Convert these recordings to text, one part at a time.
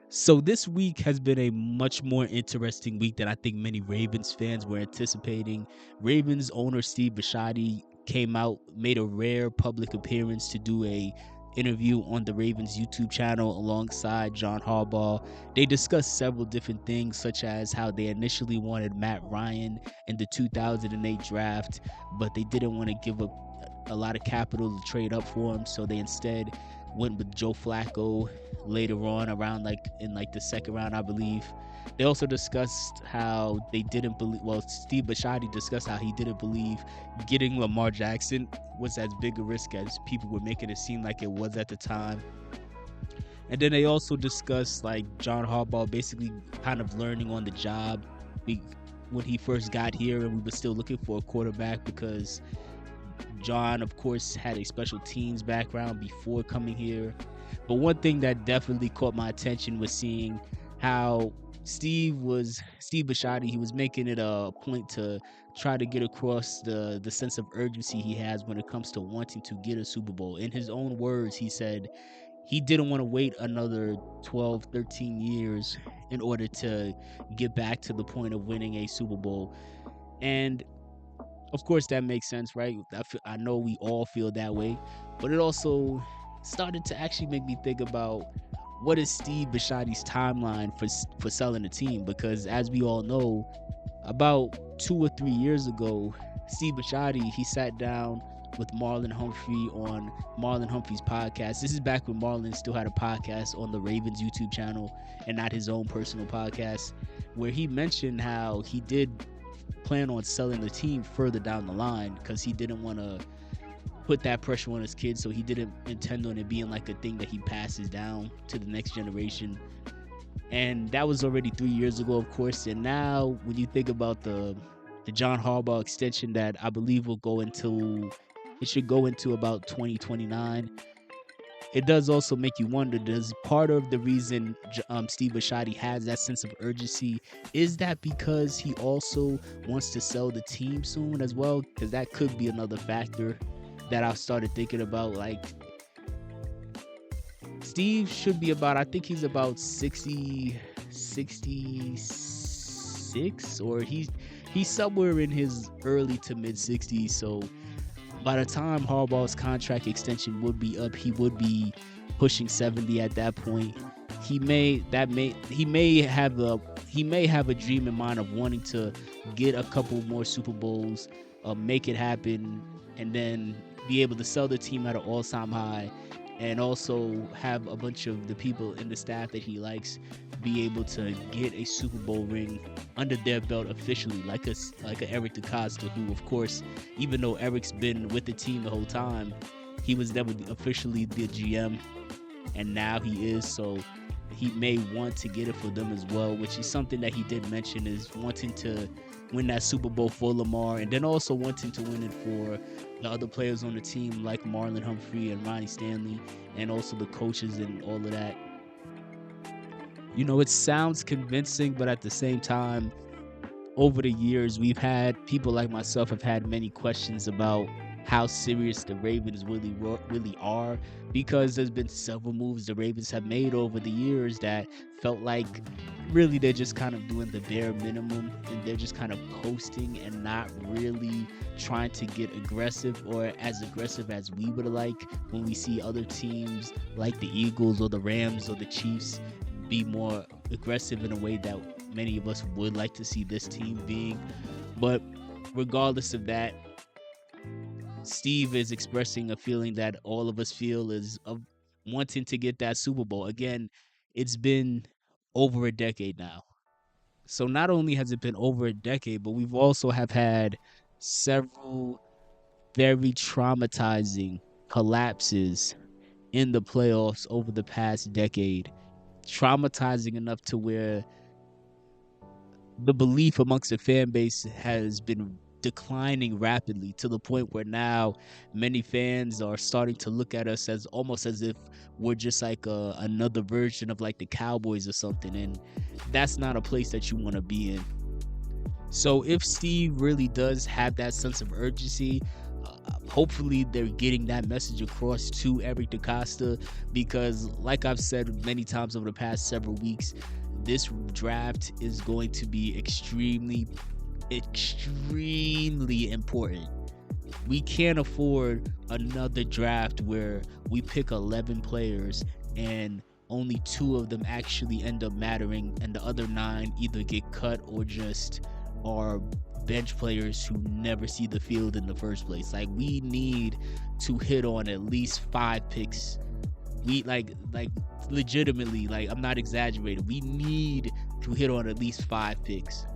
So this week has been a much more interesting week than I think many Ravens fans were anticipating. Ravens owner Steve Bisciotti came out, made a rare public appearance to do a interview on the Ravens YouTube channel alongside John Harbaugh. They discussed several different things, such as how they initially wanted Matt Ryan in the 2008 draft, but they didn't want to give up a lot of capital to trade up for him, so they instead went with Joe Flacco later on, around in the second round, I believe. They also discussed how they didn't believe. Well, Steve Bisciotti discussed how he didn't believe getting Lamar Jackson was as big a risk as people were making it seem like it was at the time. And then they also discussed like John Harbaugh basically kind of learning on the job when he first got here, and we were still looking for a quarterback because John, of course, had a special teams background before coming here. But one thing that definitely caught my attention was seeing how Steve Bisciotti, he was making it a point to try to get across the sense of urgency he has when it comes to wanting to get a Super Bowl. In his own words, he said he didn't want to wait another 12, 13 years in order to get back to the point of winning a Super Bowl. And of course, that makes sense, right? I know we all feel that way, but it also started to actually make me think about what is Steve Bisciotti's timeline for selling the team, because as we all know, about 2 or 3 years ago, Steve Bisciotti, he sat down with Marlon Humphrey on Marlon Humphrey's podcast. This is back when Marlon still had a podcast on the Ravens YouTube channel and not his own personal podcast, where he mentioned how he did plan on selling the team further down the line because he didn't want to put that pressure on his kids, so he didn't intend on it being like a thing that he passes down to the next generation. And that was already 3 years ago, of course. And now when you think about the John Harbaugh extension that I believe should go into about 2029, it does also make you wonder, does part of the reason Steve Bisciotti has that sense of urgency, is that because he also wants to sell the team soon as well? Because that could be another factor that I've started thinking about. Like, Steve should be about, I think he's about 66, or he's somewhere in his early to mid 60s. So by the time Harbaugh's contract extension would be up, he would be pushing 70 at that point. He may have a dream in mind of wanting to get a couple more Super Bowls, make it happen, and then be able to sell the team at an all-time high, and also have a bunch of the people in the staff that he likes be able to get a Super Bowl ring under their belt officially, like a Eric DeCosta, who, of course, even though Eric's been with the team the whole time, he was never officially the GM, and now he is. So he may want to get it for them as well, which is something that he did mention, is wanting to win that Super Bowl for Lamar, and then also wanting to win it for the other players on the team like Marlon Humphrey and Ronnie Stanley, and also the coaches and all of that. You know, it sounds convincing, but at the same time, over the years, we've had people like myself have had many questions about how serious the Ravens really are, because there's been several moves the Ravens have made over the years that felt like really they're just kind of doing the bare minimum, and they're just kind of coasting and not really trying to get aggressive, or as aggressive as we would like when we see other teams like the Eagles or the Rams or the Chiefs be more aggressive in a way that many of us would like to see this team being. But regardless of that, Steve is expressing a feeling that all of us feel, is of wanting to get that Super Bowl. Again, it's been over a decade now. So not only has it been over a decade, but we've also have had several very traumatizing collapses in the playoffs over the past decade. Traumatizing enough to where the belief amongst the fan base has been declining rapidly, to the point where now many fans are starting to look at us as almost as if we're just like another version of like the Cowboys or something, and that's not a place that you want to be in. So if Steve really does have that sense of urgency, hopefully they're getting that message across to Eric DeCosta, because like I've said many times over the past several weeks, this draft is going to be extremely important. We can't afford another draft where we pick 11 players and only 2 of them actually end up mattering, and the other 9 either get cut or just are bench players who never see the field in the first place. Like, we need to hit on at least 5 picks. We like legitimately, like, I'm not exaggerating. We need to hit on at least 5 picks.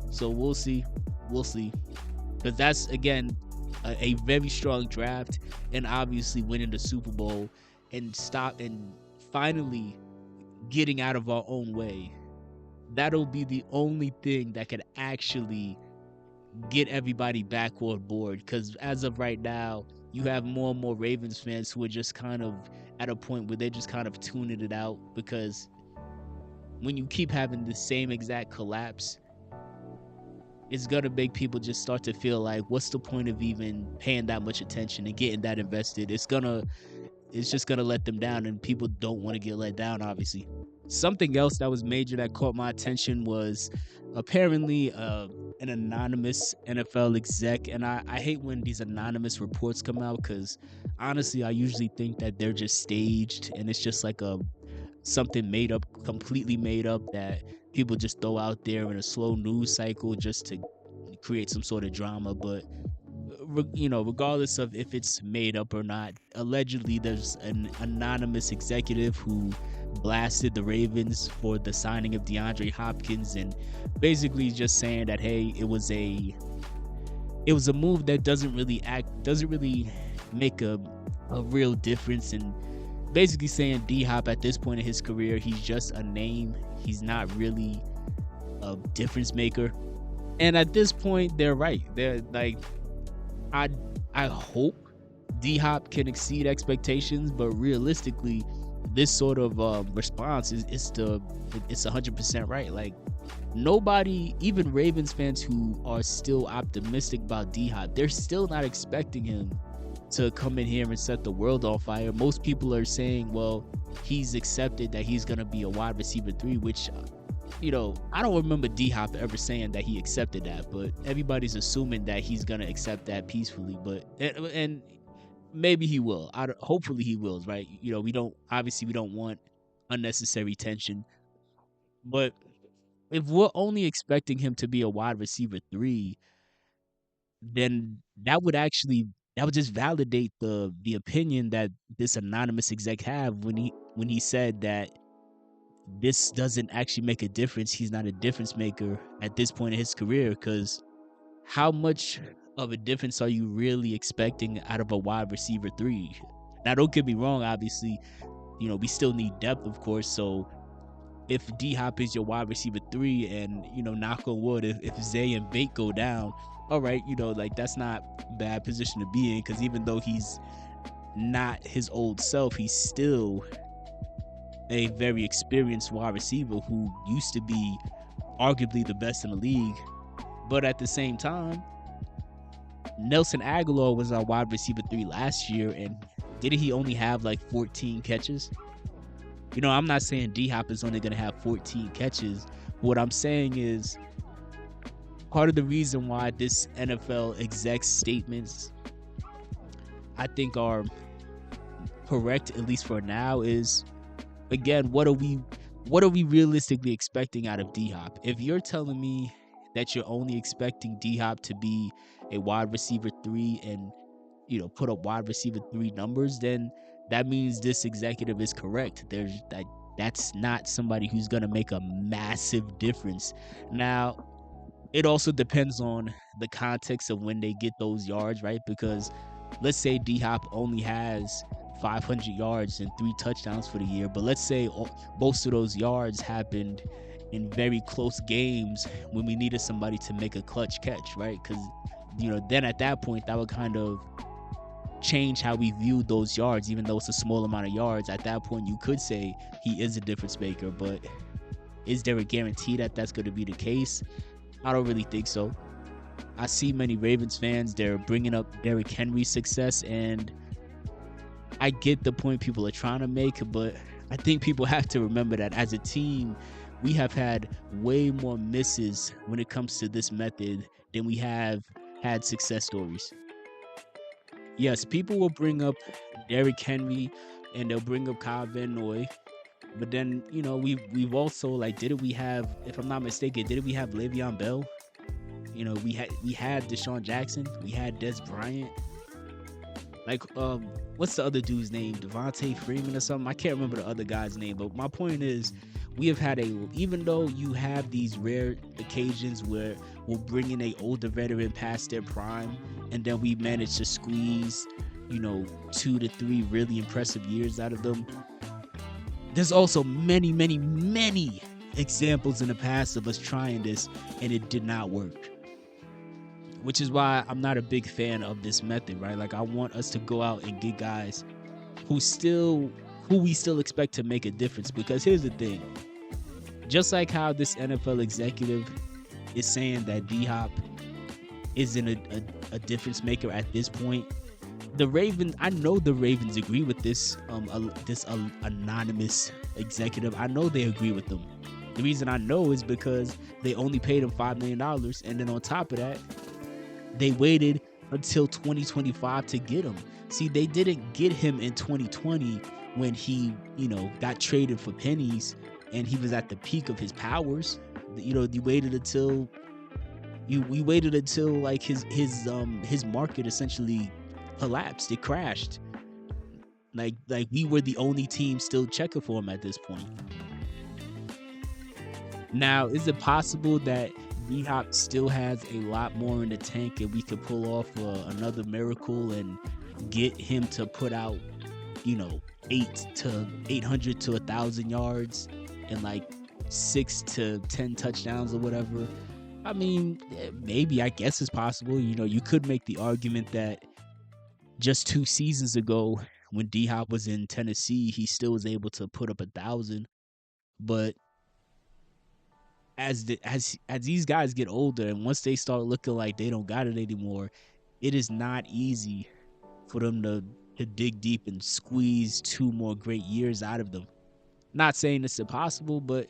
So we'll see. Because that's, again, a very strong draft, and obviously winning the Super Bowl and finally getting out of our own way. That'll be the only thing that could actually get everybody back on board. Because as of right now, you have more and more Ravens fans who are just kind of at a point where they're just kind of tuning it out, because when you keep having the same exact collapse, it's gonna make people just start to feel like, what's the point of even paying that much attention and getting that invested? It's just gonna let them down, and people don't want to get let down, obviously. Something else that was major that caught my attention was apparently an anonymous NFL exec, and I hate when these anonymous reports come out, because honestly I usually think that they're just staged and it's just like something made up, completely made up, that people just throw out there in a slow news cycle just to create some sort of drama. But regardless of if it's made up or not, allegedly there's an anonymous executive who blasted the Ravens for the signing of DeAndre Hopkins, and basically just saying that, hey, it was a move that doesn't really make a real difference, and basically saying D-Hop at this point in his career, he's just a name. He's not really a difference maker. And at this point, they're right. They're like, I hope D-Hop can exceed expectations, but realistically, this sort of response it's 100% right. Like, nobody, even Ravens fans who are still optimistic about D-Hop, they're still not expecting him to come in here and set the world on fire. Most people are saying, well, he's accepted that he's going to be a wide receiver 3, which, I don't remember D-Hop ever saying that he accepted that, but everybody's assuming that he's going to accept that peacefully. But, and maybe he will. Hopefully he will, right? We don't want unnecessary tension. But if we're only expecting him to be a wide receiver 3, then that would just validate the opinion that this anonymous exec have when he said that this doesn't actually make a difference. He's not a difference maker at this point in his career, because how much of a difference are you really expecting out of a wide receiver 3? Now, don't get me wrong, obviously, we still need depth, of course. So if D-Hop is your wide receiver 3, and knock on wood, if Zay and Bate go down, all right, like, that's not a bad position to be in, because even though he's not his old self, he's still a very experienced wide receiver who used to be arguably the best in the league. But at the same time, Nelson Aguilar was our wide receiver 3 last year, and didn't he only have like 14 catches? I'm not saying D-Hop is only going to have 14 catches. What I'm saying is, part of the reason why this NFL exec's statements, I think, are correct, at least for now, is, again, what are we realistically expecting out of D-Hop? If you're telling me that you're only expecting D-Hop to be a wide receiver 3 and put up wide receiver 3 numbers, then that means this executive is correct. That's not somebody who's gonna make a massive difference. Now, it also depends on the context of when they get those yards, right? Because let's say D-Hop only has 500 yards and 3 touchdowns for the year, but let's say most of those yards happened in very close games when we needed somebody to make a clutch catch, right? Because then at that point, that would kind of change how we viewed those yards. Even though it's a small amount of yards, at that point you could say he is a difference maker. But is there a guarantee that that's going to be the case? I don't really think so. I see many Ravens fans, they're bringing up Derrick Henry's success, and I get the point people are trying to make, but I think people have to remember that as a team, we have had way more misses when it comes to this method than we have had success stories. Yes, people will bring up Derrick Henry and they'll bring up Kyle Van Noy, but then we've also, like, didn't we have, if I'm not mistaken, didn't we have Le'Veon Bell? We had Deshaun Jackson, we had Des Bryant. Like, what's the other dude's name? Devontae Freeman or something? I can't remember the other guy's name, but my point is, we have had even though you have these rare occasions where we'll bring in a older veteran past their prime, and then we manage to squeeze, 2 to 3 really impressive years out of them. There's also many, many, many examples in the past of us trying this, and it did not work. Which is why I'm not a big fan of this method, right? Like, I want us to go out and get guys who we still expect to make a difference. Because here's the thing. Just like how this NFL executive is saying that D-Hop isn't a difference maker at this point, the Ravens, I know the Ravens agree with this anonymous executive. I know they agree with them. The reason I know is because they only paid him $5 million, and then on top of that, they waited until 2025 to get him. See, they didn't get him in 2020 when he, got traded for pennies and he was at the peak of his powers. We waited until like his market essentially collapsed. It crashed. Like we were the only team still checking for him at this point. Now, is it possible that D-Hop still has a lot more in the tank and we could pull off another miracle and get him to put out 800 to 1,000 yards and like 6 to 10 touchdowns or whatever? I mean, maybe, I guess it's possible. You could make the argument that just 2 seasons ago when D-Hop was in Tennessee, he still was able to put up 1,000. But as these guys get older and once they start looking like they don't got it anymore, it is not easy for them to dig deep and squeeze 2 more great years out of them. Not saying it's impossible, but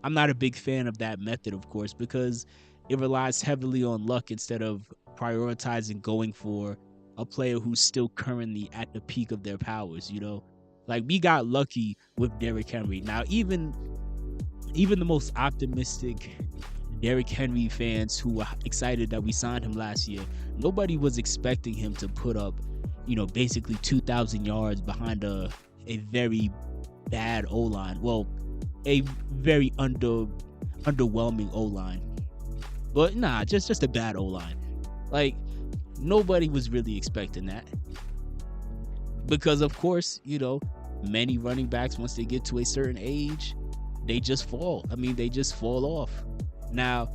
I'm not a big fan of that method, of course, because it relies heavily on luck instead of prioritizing going for a player who's still currently at the peak of their powers. Like, we got lucky with Derrick Henry. Now, even the most optimistic Derrick Henry fans who were excited that we signed him last year, nobody was expecting him to put up, basically 2,000 yards behind a very bad O-line. Well, a very underwhelming O-line. But nah, just a bad O-line. Like, nobody was really expecting that. Because, of course, many running backs, once they get to a certain age, they just fall. I mean, they just fall off. Now,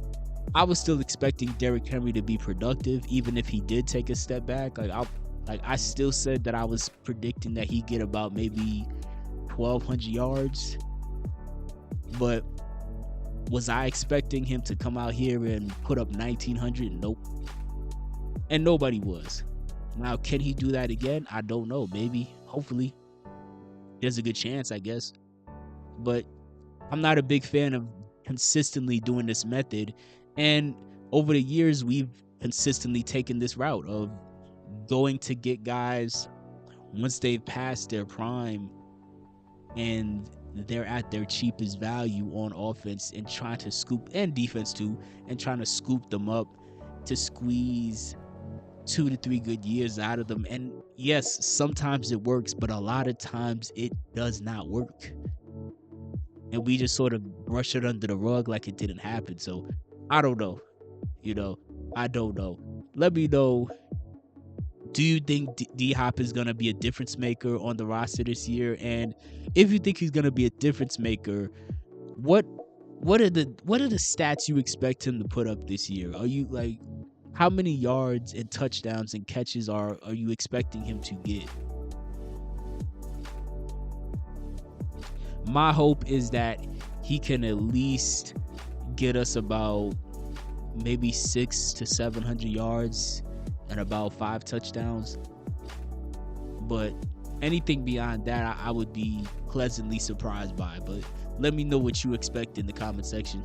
I was still expecting Derrick Henry to be productive, even if he did take a step back. I still said that I was predicting that he'd get about maybe 1,200 yards. But was I expecting him to come out here and put up 1,900? Nope. And nobody was. Now, can he do that again? I don't know. Maybe. Hopefully. There's a good chance, I guess. But I'm not a big fan of consistently doing this method. And over the years, we've consistently taken this route of going to get guys once they've passed their prime and they're at their cheapest value on offense, and trying to scoop, and defense too, and trying to scoop them up to squeeze 2 to 3 good years out of them. And yes, sometimes it works, but a lot of times it does not work. And we just sort of brush it under the rug like it didn't happen. So I don't know. I don't know. Let me know. Do you think D-Hop is going to be a difference maker on the roster this year? And if you think he's going to be a difference maker, what are the stats you expect him to put up this year? Are you like, how many yards and touchdowns and catches are you expecting him to get? My hope is that he can at least get us about maybe 600 to 700 yards and about 5 touchdowns. But anything beyond that, I would be pleasantly surprised by. But let me know what you expect in the comment section.